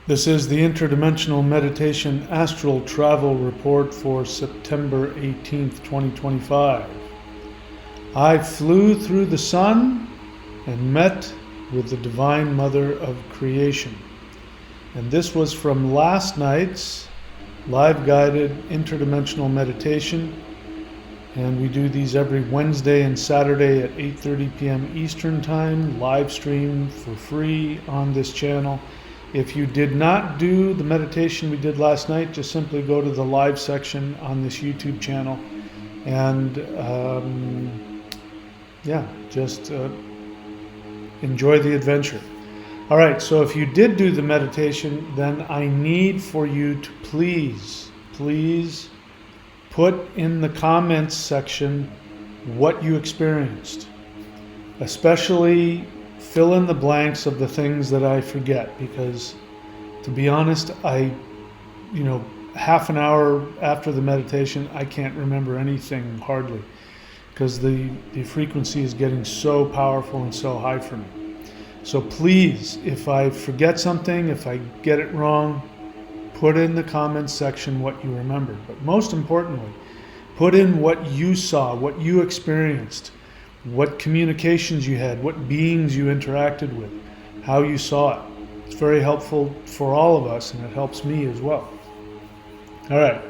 This is the Interdimensional Meditation Astral Travel Report for September 18th, 2025. I flew through the sun and met with the Divine Mother of Creation. And this was from last night's live guided interdimensional meditation. And we do these every Wednesday and Saturday at 8:30 p.m. Eastern Time, live streamed for free on this channel. If you did not do the meditation we did last night, just simply go to the live section on this YouTube channel and just enjoy the adventure. All right, so if you did do the meditation, then I need for you to please put in the comments section what you experienced, especially fill in the blanks of the things that I forget, because to be honest, half an hour after the meditation, I can't remember anything hardly, because the frequency is getting so powerful and so high for me. So please, if I forget something, if I get it wrong, put in the comments section what you remembered. But most importantly, put in what you saw, what you experienced, what communications you had, what beings you interacted with, how you saw it. It's very helpful for all of us, and it helps me as well. All right,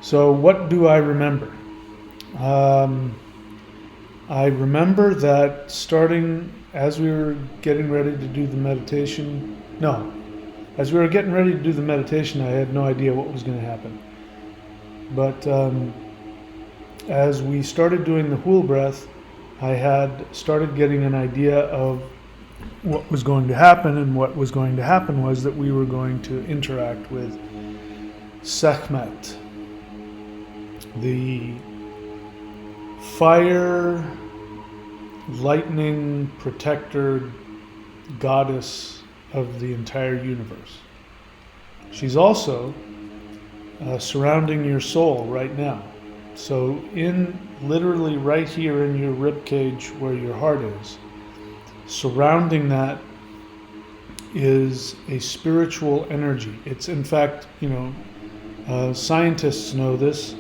so what do I remember? I remember that starting as we were getting ready to do the meditation, as we were getting ready to do the meditation, I had no idea what was going to happen. But as we started doing the wheel breath, I had started getting an idea of what was going to happen, and what was going to happen was that we were going to interact with Sekhmet, the fire, lightning protector goddess of the entire universe. She's also surrounding your soul right now. So literally right here in your rib cage where your heart is, surrounding that is a spiritual energy. It's in fact, scientists know this,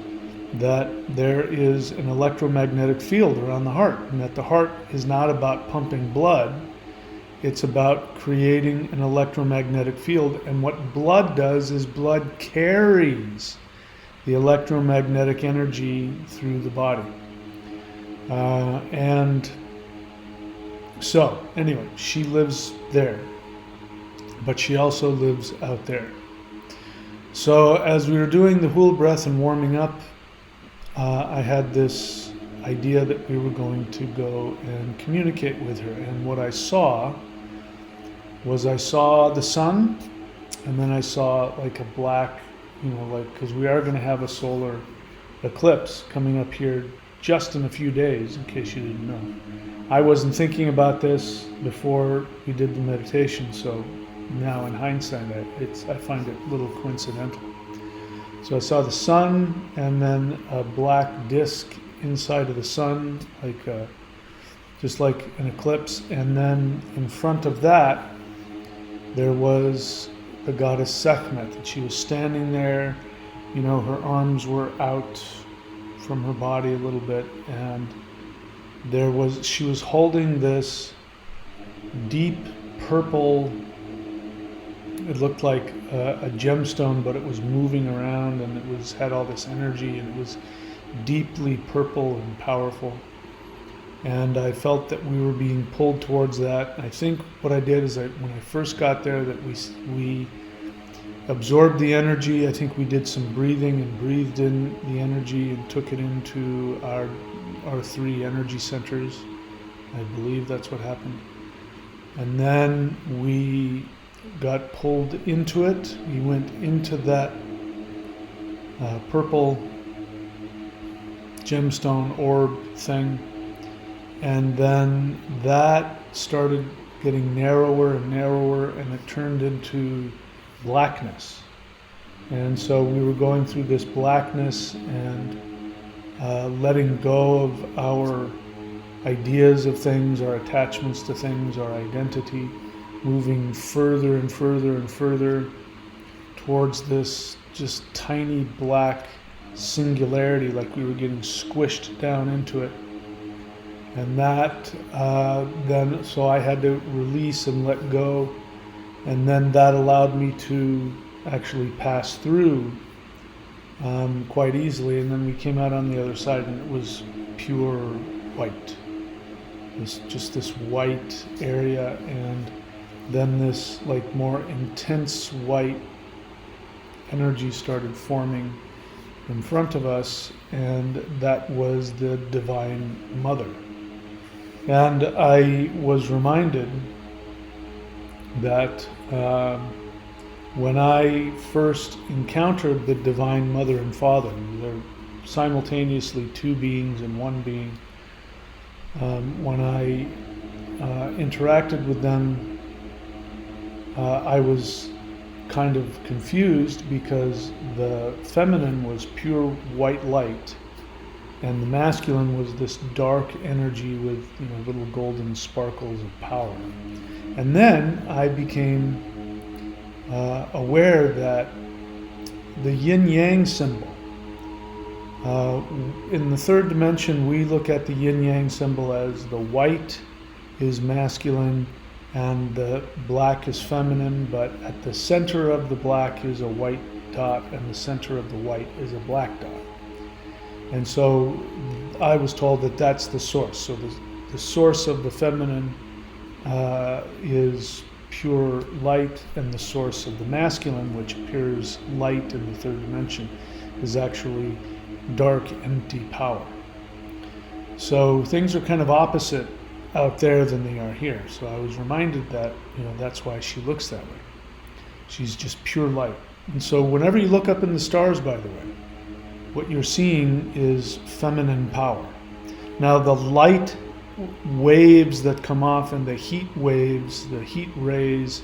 that there is an electromagnetic field around the heart, and that the heart is not about pumping blood, it's about creating an electromagnetic field. And what blood does is blood carries the electromagnetic energy through the body. So anyway, she lives there, but she also lives out there. So as we were doing the wheel breath and warming up, I had this idea that we were going to go and communicate with her. And what I saw was the sun, and then I saw like a black, because we are going to have a solar eclipse coming up here just in a few days, in case you didn't know. I wasn't thinking about this before we did the meditation, so now in hindsight, I find it a little coincidental. So I saw the sun, and then a black disc inside of the sun, just like an eclipse. And then in front of that, there was the goddess Sekhmet, and she was standing there. Her arms were out from her body a little bit, and she was holding this deep purple. It looked like a gemstone, but it was moving around, and it had all this energy, and it was deeply purple and powerful. And I felt that we were being pulled towards that. I think what I did is when I first got there, that we absorbed the energy. I think we did some breathing and breathed in the energy and took it into our three energy centers. I believe that's what happened. And then we got pulled into it. We went into that purple gemstone orb thing, and then that started getting narrower and narrower, and it turned into blackness. And so we were going through this blackness and letting go of our ideas of things, our attachments to things, our identity, moving further and further and further towards this just tiny black singularity, like we were getting squished down into it. And that then, so I had to release and let go, and then that allowed me to actually pass through quite easily. And then we came out on the other side, and it was pure white. Just this white area, and then this like more intense white energy started forming in front of us, and that was the Divine Mother. And I was reminded that when I first encountered the Divine Mother and Father, they're simultaneously two beings in one being. When I interacted with them, I was kind of confused because the feminine was pure white light, and the masculine was this dark energy with little golden sparkles of power. And then I became aware that the yin-yang symbol, in the third dimension, we look at the yin-yang symbol as the white is masculine and the black is feminine, but at the center of the black is a white dot, and the center of the white is a black dot. And so I was told that that's the source. So the source of the feminine is pure light, and the source of the masculine, which appears light in the third dimension, is actually dark, empty power. So things are kind of opposite out there than they are here. So I was reminded that, that's why she looks that way. She's just pure light. And so whenever you look up in the stars, by the way, what you're seeing is feminine power. Now the light waves that come off, and the heat waves, the heat rays,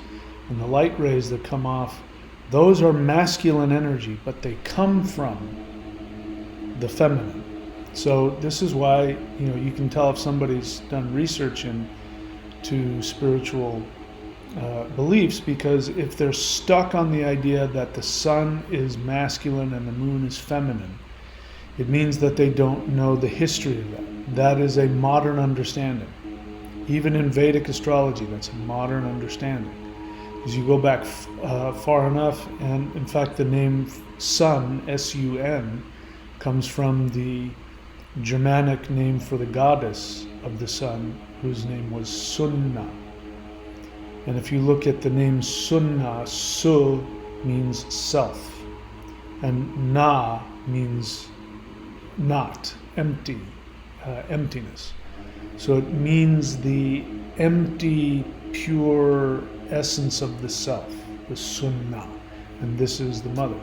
and the light rays that come off, those are masculine energy, but they come from the feminine. So this is why, you can tell if somebody's done research into spiritual beliefs, because if they're stuck on the idea that the sun is masculine and the moon is feminine, it means that they don't know the history of that. That is a modern understanding. Even in Vedic astrology, that's a modern understanding. As you go back far enough, and in fact the name sun, S-U-N, comes from the Germanic name for the goddess of the sun, whose name was Sunna. And if you look at the name Sunna, Su means self, and Na means not, empty, emptiness. So it means the empty, pure essence of the self, the Sunna, and this is the mother.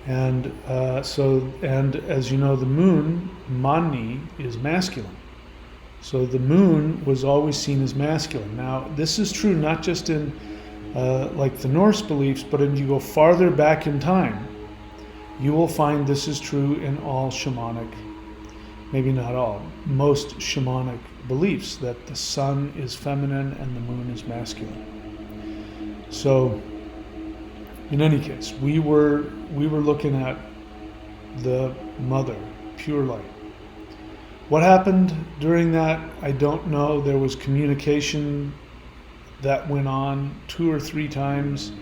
And and as you know, the moon, Mani, is masculine. So the moon was always seen as masculine. Now, this is true not just in like the Norse beliefs, but if you go farther back in time, you will find this is true in all shamanic, maybe not all, most shamanic beliefs, that the sun is feminine and the moon is masculine. So, in any case, we were looking at the mother, pure light. What happened during that, I don't know. There was communication that went on 2 or 3 times.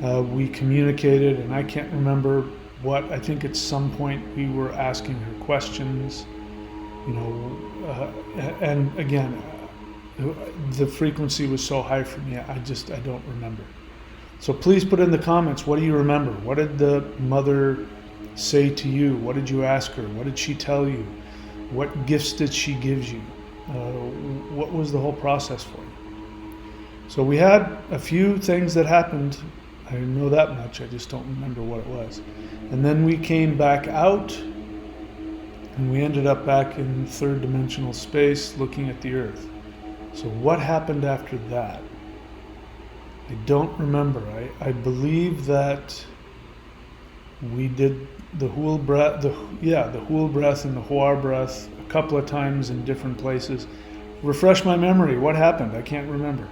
We communicated, and I can't remember what. I think at some point we were asking her questions, and again, the frequency was so high for me, I don't remember. So please put in the comments, what do you remember? What did the mother say to you? What did you ask her? What did she tell you? What gifts did she give you? What was the whole process for you? So we had a few things that happened. I know that much, I just don't remember what it was. And then we came back out, and we ended up back in third dimensional space looking at the earth. So what happened after that? I don't remember. I believe that we did the Hul breath, the Hul breath and the Huar breath a couple of times in different places. Refresh my memory. What happened? I can't remember.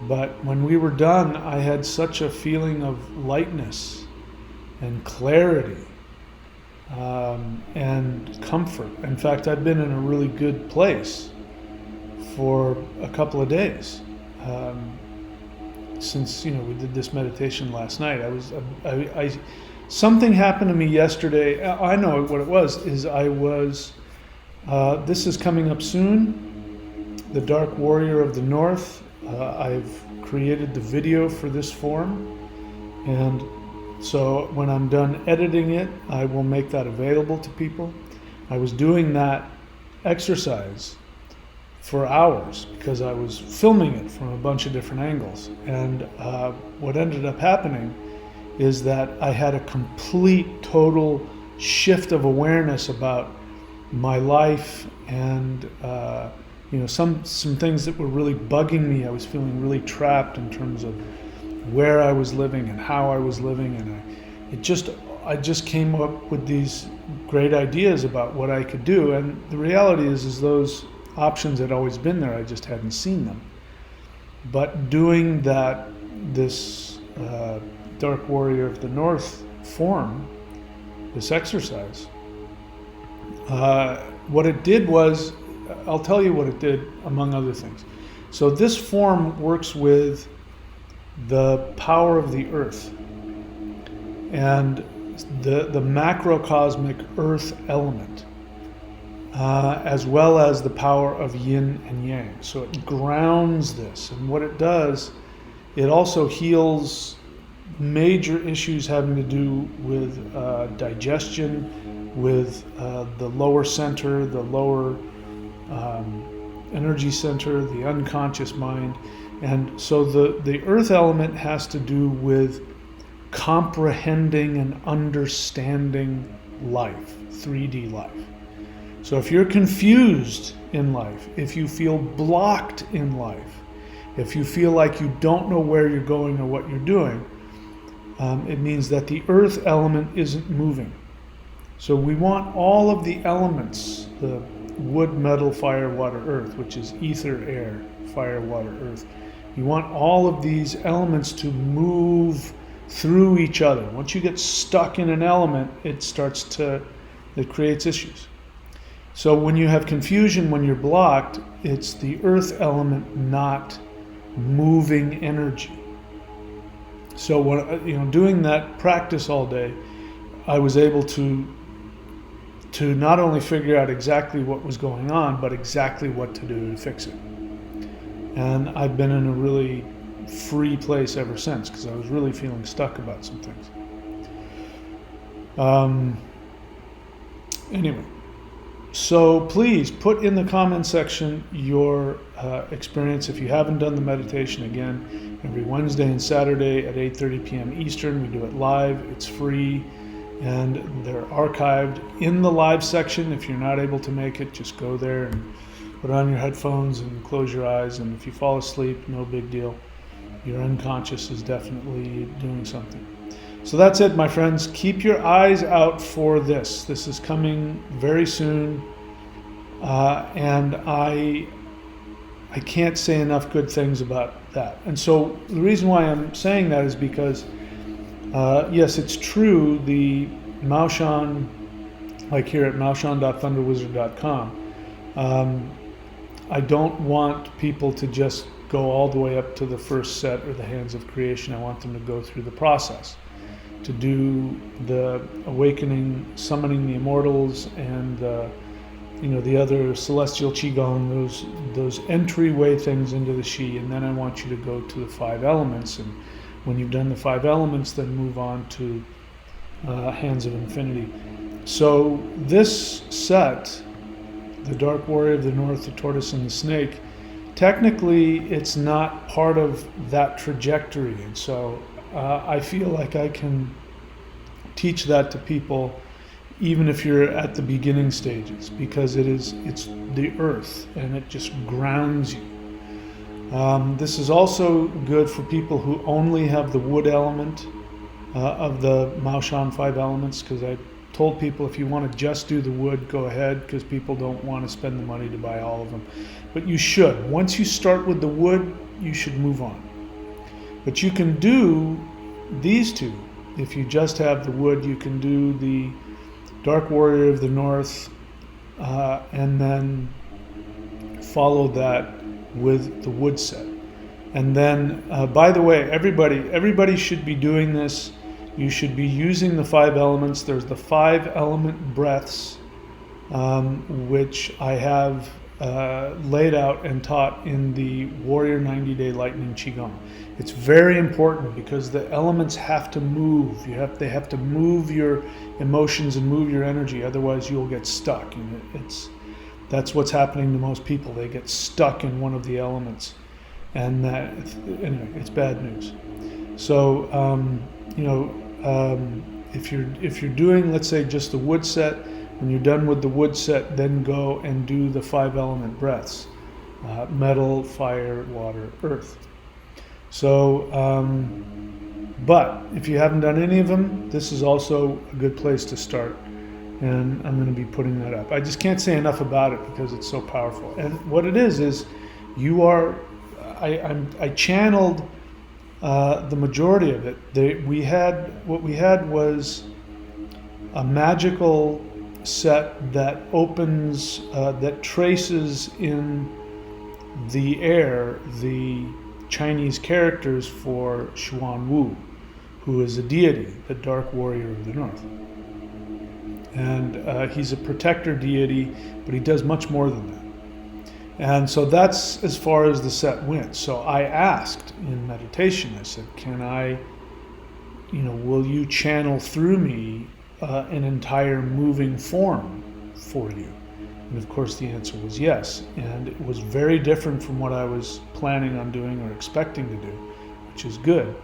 But when we were done, I had such a feeling of lightness and clarity and comfort. In fact, I've been in a really good place for a couple of days. Since we did this meditation last night, something happened to me yesterday. I know what it was. This is coming up soon. The Dark Warrior of the North. I've created the video for this form, and so when I'm done editing it, I will make that available to people. I was doing that exercise for hours because I was filming it from a bunch of different angles. And what ended up happening is that I had a complete, total shift of awareness about my life and some things that were really bugging me. I was feeling really trapped in terms of where I was living and how I was living, and I just came up with these great ideas about what I could do. And the reality is those options had always been there, I just hadn't seen them. But doing this Dark Warrior of the North form, this exercise, what it did was, I'll tell you what it did, among other things. So this form works with the power of the earth and the macrocosmic earth element, as well as the power of yin and yang. So it grounds this, and what it does, it also heals major issues having to do with digestion, with the lower center, the lower energy center, the unconscious mind. And so the earth element has to do with comprehending and understanding life, 3D life. So if you're confused in life, if you feel blocked in life, if you feel like you don't know where you're going or what you're doing, it means that the earth element isn't moving. So we want all of the elements, the wood, metal, fire, water, earth, which is ether, air, fire, water, earth. You want all of these elements to move through each other. Once you get stuck in an element, it creates issues. So when you have confusion, when you're blocked, it's the earth element not moving energy. So when doing that practice all day, I was able to not only figure out exactly what was going on, but exactly what to do to fix it. And I've been in a really free place ever since, because I was really feeling stuck about some things. Anyway, so please put in the comment section your experience. If you haven't done the meditation, again, every Wednesday and Saturday at 8:30 p.m. Eastern, we do it live. It's free, and they're archived in the live section. If you're not able to make it, just go there and put on your headphones and close your eyes. And if you fall asleep, no big deal. Your unconscious is definitely doing something. So that's it, my friends. Keep your eyes out for this. This is coming very soon. And I can't say enough good things about that. And so the reason why I'm saying that is because, yes, it's true, the Maoshan, like here at maoshan.thunderwizard.com, I don't want people to just go all the way up to the first set or the hands of creation. I want them to go through the process, to do the awakening, summoning the immortals, and the other celestial qigong, those entryway things into the Shi. And then I want you to go to the 5 elements, and when you've done the 5 elements, then move on to Hands of Infinity. So this set, the Dark Warrior of the North, the Tortoise and the Snake, technically it's not part of that trajectory. And so I feel like I can teach that to people even if you're at the beginning stages, because it's the earth and it just grounds you. This is also good for people who only have the wood element of the Maoshan 5 elements, because I told people if you want to just do the wood, go ahead, because people don't want to spend the money to buy all of them. But you should. Once you start with the wood, you should move on. But you can do these two. If you just have the wood, you can do the Dark Warrior of the North, and then follow that with the wood set. And then, by the way, everybody should be doing this. You should be using the 5 elements. There's the 5 element breaths, which I have laid out and taught in the Warrior 90-Day Lightning Qigong. It's very important because the elements have to move. They have to move your emotions and move your energy. Otherwise, you'll get stuck. And that's what's happening to most people. They get stuck in one of the elements, and anyway, it's bad news. So if you're doing, let's say, just the wood set, when you're done with the wood set, then go and do the 5 element breaths: metal, fire, water, earth. So, but if you haven't done any of them, this is also a good place to start. And I'm going to be putting that up. I just can't say enough about it because it's so powerful. And what it is I channeled the majority of it. What we had was a magical set that opens, that traces in the air the Chinese characters for Xuan Wu, who is a deity, the Dark Warrior of the North. And he's a protector deity, but he does much more than that. And so that's as far as the set went. So I asked in meditation, I said, will you channel through me an entire moving form for you? And of course the answer was yes. And it was very different from what I was planning on doing or expecting to do, which is good.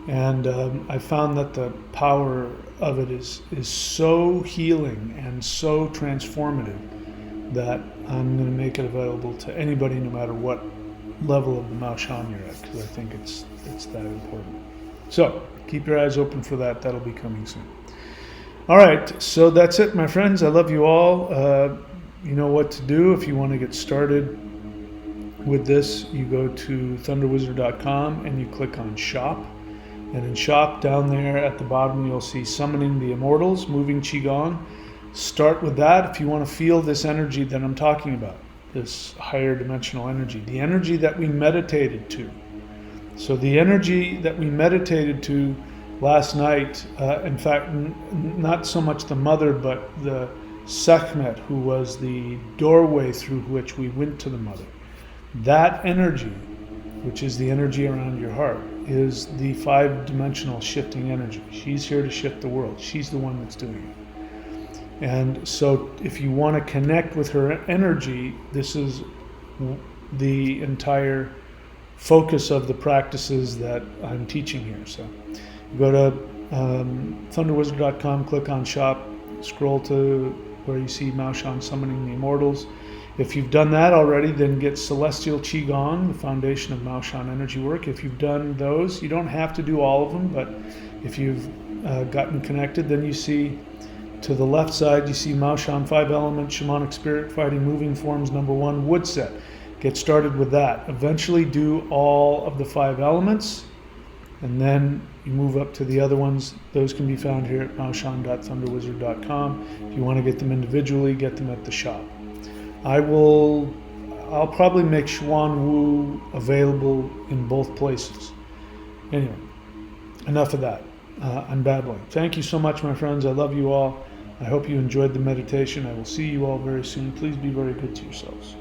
And I found that the power of it is so healing and so transformative that I'm going to make it available to anybody, no matter what level of the Mao Shan you're at, because I think it's that important. So keep your eyes open for that. That'll be coming soon. All right, so that's it, my friends. I love you all. You know what to do if you want to get started with this. You go to thunderwizard.com and you click on Shop. And in Shop, down there at the bottom, you'll see Summoning the Immortals, Moving Qigong. Start with that if you want to feel this energy that I'm talking about, this higher dimensional energy, the energy that we meditated to. So the energy that we meditated to last night, in fact, not so much the mother, but the Sekhmet, who was the doorway through which we went to the mother. That energy, which is the energy around your heart, is the 5-dimensional shifting energy. She's here to shift the world. She's the one that's doing it. And so if you want to connect with her energy, this is the entire focus of the practices that I'm teaching here. So go to thunderwizard.com, click on Shop, scroll to where you see Mao Shan Summoning the Immortals. If you've done that already, then get Celestial Qigong, the foundation of Mao Shan energy work. If you've done those, you don't have to do all of them, but if you've gotten connected, then you see to the left side, you see Mao Shan 5-element Shamanic Spirit Fighting Moving Forms #1 wood set. Get started with that. Eventually do all of the 5 elements, and then you move up to the other ones. Those can be found here at maoshan.thunderwizard.com. If you want to get them individually, get them at the shop. I'll probably make Xuan Wu available in both places. Anyway, enough of that. I'm babbling. Thank you so much, my friends. I love you all. I hope you enjoyed the meditation. I will see you all very soon. Please be very good to yourselves.